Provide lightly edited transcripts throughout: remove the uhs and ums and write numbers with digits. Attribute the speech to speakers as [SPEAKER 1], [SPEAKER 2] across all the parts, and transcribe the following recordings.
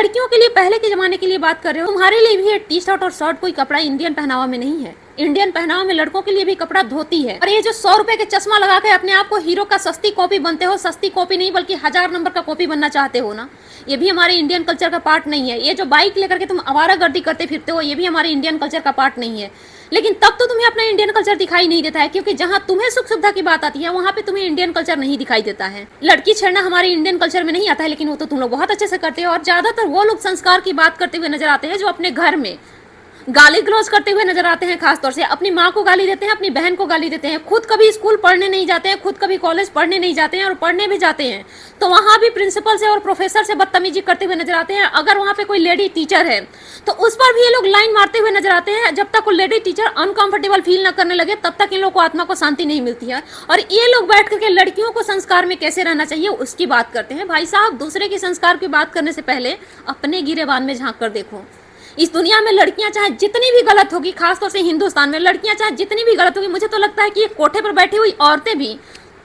[SPEAKER 1] लड़कियों के लिए पहले के जमाने के लिए बात कर रहे हो, तुम्हारे लिए भी टी शर्ट और शर्ट कोई कपड़ा इंडियन पहनावा में नहीं है। इंडियन पहनावा में लड़कों के लिए भी कपड़ा धोती है। और ये जो 100 रुपए के चश्मा लगा के अपने आप को हीरो का सस्ती कॉपी बनते हो, सस्ती कॉपी नहीं बल्कि 1000 नंबर का कॉपी बनना चाहते हो ना, ये भी हमारे इंडियन कल्चर का पार्ट नहीं है। ये जो बाइक लेकर के तुम आवारागर्दी करते फिरते हो, ये भी हमारे इंडियन कल्चर का पार्ट नहीं है। लेकिन तब तो तुम्हें अपना इंडियन कल्चर दिखाई नहीं देता है, क्योंकि जहां तुम्हें सुख सुविधा की बात आती है वहां पे तुम्हें इंडियन कल्चर नहीं दिखाई देता है। लड़की छेड़ना हमारे इंडियन कल्चर में नहीं आता है, लेकिन वो तो तुम लोग बहुत अच्छे से करते हो। और ज्यादातर वो लोग संस्कार की बात करते हुए नजर आते हैं जो अपने घर में गाली गलौज करते हुए नजर आते हैं। खासतौर से अपनी माँ को गाली देते हैं, अपनी बहन को गाली देते हैं, खुद कभी स्कूल पढ़ने नहीं जाते हैं, खुद कभी कॉलेज पढ़ने नहीं जाते हैं, और पढ़ने भी जाते हैं तो वहां भी प्रिंसिपल से और प्रोफेसर से बदतमीजी करते हुए नजर आते हैं। अगर वहां पे कोई लेडी टीचर है तो उस पर भी ये लोग लाइन मारते हुए नजर आते हैं। जब तक वो लेडी टीचर अनकंफर्टेबल फील न करने लगे तब तक इन लोग को आत्मा को शांति नहीं मिलती है। और ये लोग बैठ करके लड़कियों को संस्कार में कैसे रहना चाहिए उसकी बात करते हैं। भाई साहब, दूसरे के संस्कार की बात करने से पहले अपने गिरेबान में झांक कर देखो। इस दुनिया में लड़कियां चाहे जितनी भी गलत होगी, खासतौर से हिंदुस्तान में लड़कियां चाहे जितनी भी गलत होगी, मुझे तो लगता है कि ये कोठे पर बैठी हुई औरतें भी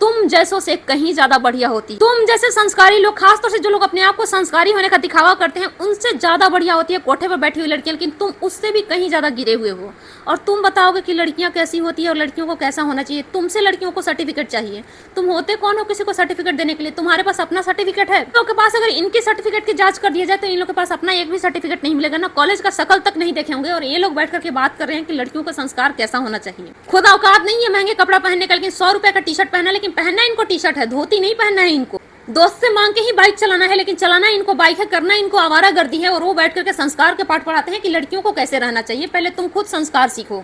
[SPEAKER 1] तुम जैसों से कहीं ज्यादा बढ़िया होती। तुम जैसे संस्कारी लोग, खासतौर से जो लोग अपने आप को संस्कारी होने का दिखावा करते हैं, उनसे ज्यादा बढ़िया होती है कोठे पर बैठी हुई लड़कियां। लेकिन तुम उससे भी कहीं ज्यादा गिरे हुए हो। और तुम बताओगे कि लड़कियां कैसी होती है और लड़कियों को कैसा होना चाहिए। तुमसे लड़कियों को सर्टिफिकेट चाहिए। तुम होते कौन हो किसी को सर्टिफिकेट देने के लिए? तुम्हारे पास अपना सर्टिफिकेट है? तो के पास अगर इनके सर्टिफिकेट की जांच कर दिया जाए तो इन लोग के पास अपना एक भी सर्टिफिकेट नहीं मिलेगा ना, कॉलेज का शकल तक नहीं देखे होंगे। और ये लोग बैठ करके बात कर रहे हैं कि लड़कियों का संस्कार कैसा होना चाहिए। खुद औकात नहीं है महंगे कपड़ा पहनने का, लेकिन 100 रुपए का टी शर्ट पहना, लेकिन पहनना इनको टी शर्ट है, धोती नहीं पहनना है इनको। दोस्त से मांग के ही बाइक चलाना है, लेकिन चलाना इनको बाइक है, करना इनको आवारागर्दी है। और वो बैठ करके संस्कार के पाठ पढ़ाते हैं कि लड़कियों को कैसे रहना चाहिए। पहले तुम खुद संस्कार सीखो।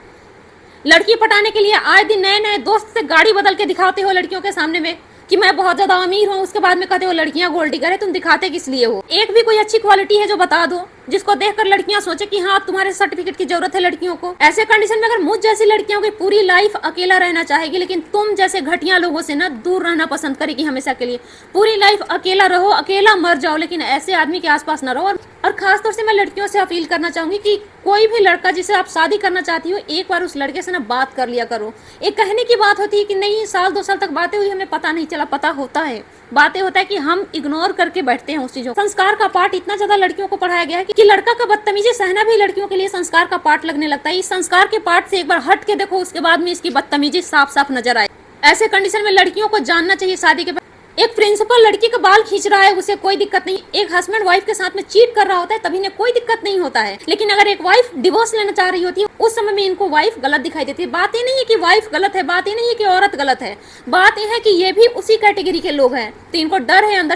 [SPEAKER 1] लड़की पटाने के लिए आए दिन नए नए दोस्त से गाड़ी बदल के दिखाते हो लड़कियों के सामने में कि मैं बहुत ज्यादा अमीर हूँ, उसके बाद में कहते हो लड़कियां गोल्ड डिगर है। तुम दिखाते किस लिए हो? एक भी कोई अच्छी क्वालिटी है जो बता दो, जिसको देखकर लड़कियां सोचे कि हाँ तुम्हारे सर्टिफिकेट की जरूरत है लड़कियों को। ऐसे कंडीशन में अगर मुझ जैसी लड़कियों की पूरी लाइफ अकेला रहना चाहेगी, लेकिन तुम जैसे घटिया लोगों से ना दूर रहना पसंद करेगी हमेशा के लिए। पूरी लाइफ अकेला रहो, अकेला मर जाओ, लेकिन ऐसे आदमी के आसपास न रहो। और खासतौर से मैं लड़कियों से अपील करना चाहूंगी कि कोई भी लड़का जिसे आप शादी करना चाहती हो, एक बार उस लड़के से ना बात कर लिया करो। एक कहने की बात होती है कि नहीं साल 2 साल तक बातें हुई हमें पता नहीं चला, पता होता है। बातें होता है कि हम इग्नोर करके बैठते हैं उस चीजों। संस्कार का पाठ इतना ज्यादा लड़कियों को पढ़ाया गया है कि लड़का का बदतमीजी सहना भी लड़कियों के लिए संस्कार का पाठ लगने लगता है। इस संस्कार के पाठ से एक बार हट के देखो, उसके बाद में इसकी बदतमीजी साफ साफ नजर आए। ऐसे कंडीशन में लड़कियों को जानना चाहिए शादी के बाद। एक प्रिंसिपल लड़की का बाल खींच रहा है, उसे कोई दिक्कत नहीं। एक हस्बैंड वाइफ के साथ में चीट कर रहा होता है, तभी ने कोई दिक्कत नहीं होता है। लेकिन अगर एक वाइफ डिवोर्स लेना चाह रही होती है, उस समय में इनको वाइफ गलत दिखाई देती है। बात ये नहीं है कि वाइफ गलत है, बात ये नहीं है कि औरत गलत है, बात यह है कि ये भी उसी कैटेगरी के लोग हैं। तो इनको डर है अंदर